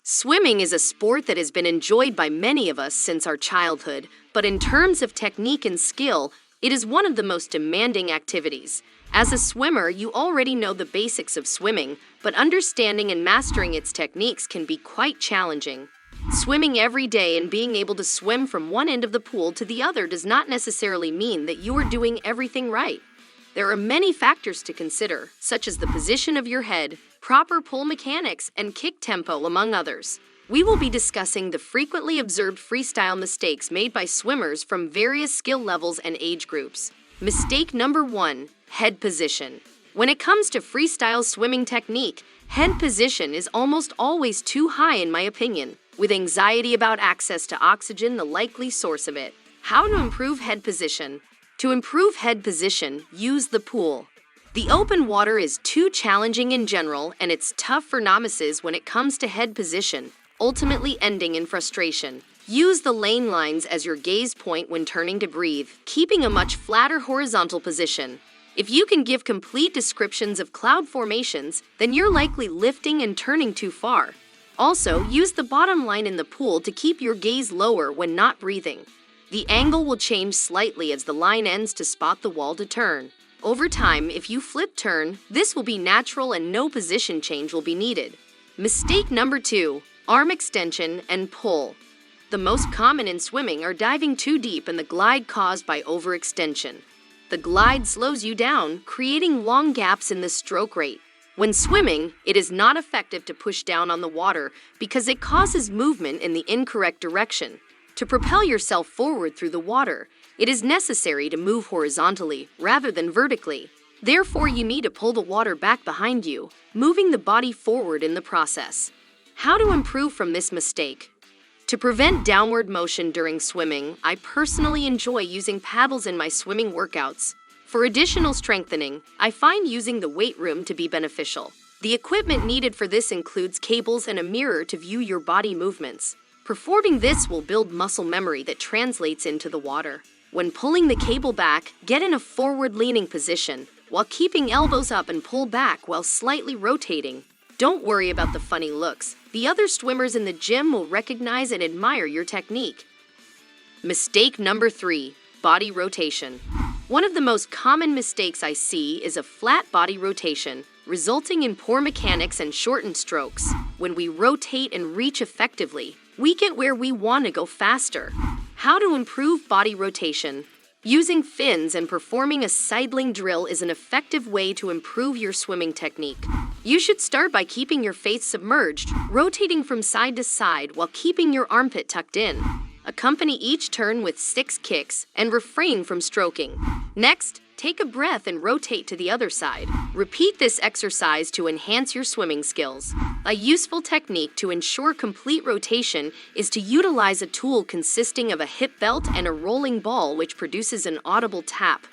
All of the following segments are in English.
Swimming is a sport that has been enjoyed by many of us since our childhood, but in terms of technique and skill, it is one of the most demanding activities. As a swimmer, you already know the basics of swimming, but understanding and mastering its techniques can be quite challenging. Swimming every day and being able to swim from one end of the pool to the other does not necessarily mean that you are doing everything right. There are many factors to consider, such as the position of your head, proper pull mechanics, and kick tempo, among others. We will be discussing the frequently observed freestyle mistakes made by swimmers from various skill levels and age groups. Mistake number 1, head position. When it comes to freestyle swimming technique, head position is almost always too high in my opinion, with anxiety about access to oxygen the likely source of it. How to improve head position? To improve head position, use the pool. The open water is too challenging in general, and it's tough for novices when it comes to head position, ultimately ending in frustration. Use the lane lines as your gaze point when turning to breathe, keeping a much flatter horizontal position. If you can give complete descriptions of cloud formations, then you're likely lifting and turning too far. Also, use the bottom line in the pool to keep your gaze lower when not breathing. The angle will change slightly as the line ends to spot the wall to turn. Over time, if you flip turn, this will be natural and no position change will be needed. Mistake number 2, arm extension and pull. The most common in swimming are diving too deep and the glide caused by overextension. The glide slows you down, creating long gaps in the stroke rate. When swimming, it is not effective to push down on the water because it causes movement in the incorrect direction. To propel yourself forward through the water, it is necessary to move horizontally rather than vertically. Therefore, you need to pull the water back behind you, moving the body forward in the process. How to improve from this mistake? To prevent downward motion during swimming, I personally enjoy using paddles in my swimming workouts. For additional strengthening, I find using the weight room to be beneficial. The equipment needed for this includes cables and a mirror to view your body movements. Performing this will build muscle memory that translates into the water. When pulling the cable back, get in a forward-leaning position, while keeping elbows up and pull back while slightly rotating. Don't worry about the funny looks. The other swimmers in the gym will recognize and admire your technique. Mistake number 3, body rotation. One of the most common mistakes I see is a flat body rotation, resulting in poor mechanics and shortened strokes. When we rotate and reach effectively, we get where we want to go faster. How to improve body rotation? Using fins and performing a sidling drill is an effective way to improve your swimming technique. You should start by keeping your face submerged, rotating from side to side while keeping your armpit tucked in. Accompany each turn with 6 kicks and refrain from stroking. Next, take a breath and rotate to the other side. Repeat this exercise to enhance your swimming skills. A useful technique to ensure complete rotation is to utilize a tool consisting of a hip belt and a rolling ball which produces an audible tap.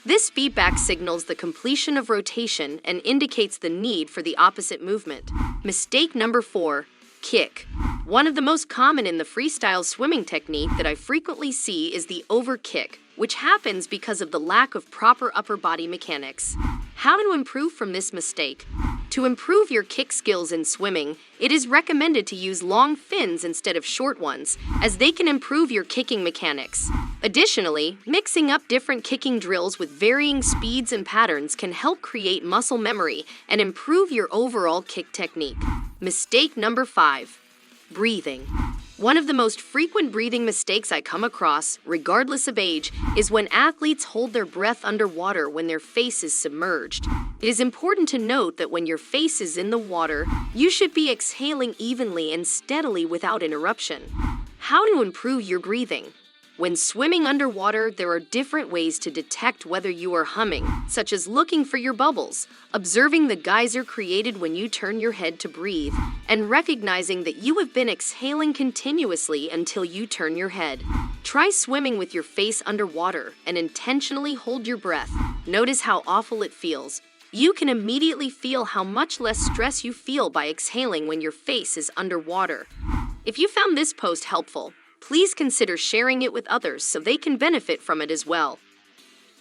This feedback signals the completion of rotation and indicates the need for the opposite movement. Mistake number 4, kick. One of the most common in the freestyle swimming technique that I frequently see is the over kick, which happens because of the lack of proper upper body mechanics. How to improve from this mistake? To improve your kick skills in swimming, it is recommended to use long fins instead of short ones, as they can improve your kicking mechanics. Additionally, mixing up different kicking drills with varying speeds and patterns can help create muscle memory and improve your overall kick technique. Mistake number 5, breathing. One of the most frequent breathing mistakes I come across, regardless of age, is when athletes hold their breath underwater when their face is submerged. It is important to note that when your face is in the water, you should be exhaling evenly and steadily without interruption. How to improve your breathing? When swimming underwater, there are different ways to detect whether you are humming, such as looking for your bubbles, observing the geyser created when you turn your head to breathe, and recognizing that you have been exhaling continuously until you turn your head. Try swimming with your face underwater and intentionally hold your breath. Notice how awful it feels. You can immediately feel how much less stress you feel by exhaling when your face is underwater. If you found this post helpful, please consider sharing it with others so they can benefit from it as well.